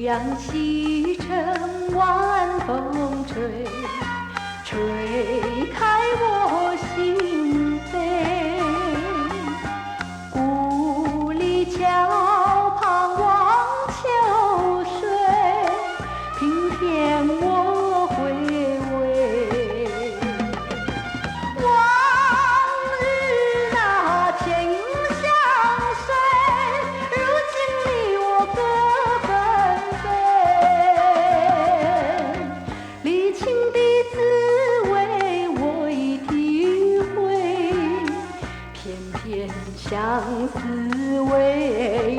阳西沉，晚风吹，吹开我心扉。故里桥旁望秋水，平添我回味。往日那牵影相随，如今你我各奔飞。离情的滋味我已体会，偏偏相思为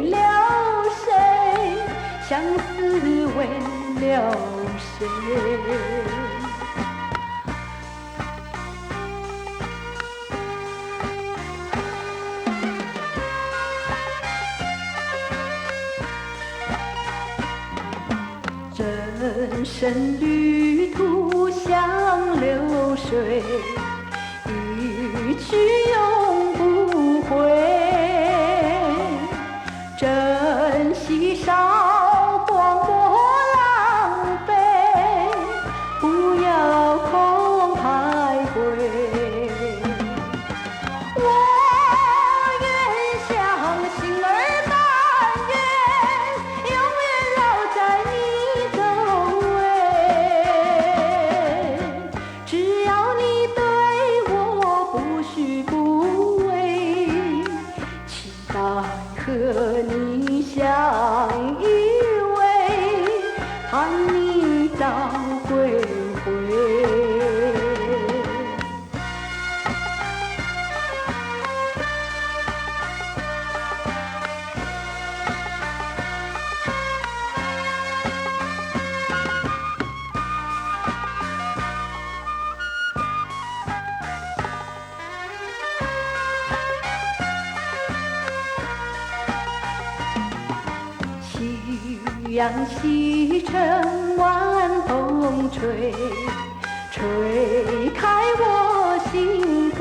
了谁？相思为了谁？人生旅途像流水，一去永不回。珍惜韶光莫浪费，不要空徘徊。我愿像星儿但愿永远绕在你周围，只要你对我不许不为，期待和你相依偎，盼你早归回。夕阳西沉，晚风吹，吹开我心扉。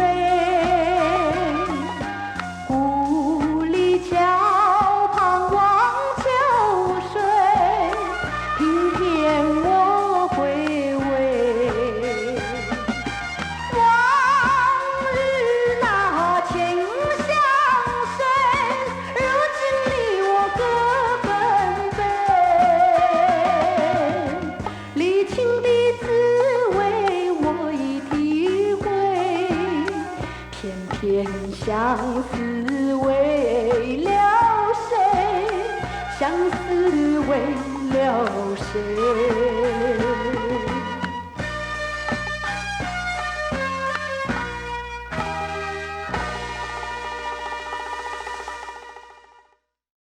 故里桥旁望秋水，平添我回味。往日那牵影相随，如今你我各奔飞。离情的滋味我已体会，偏偏相思为了谁？相思为了谁？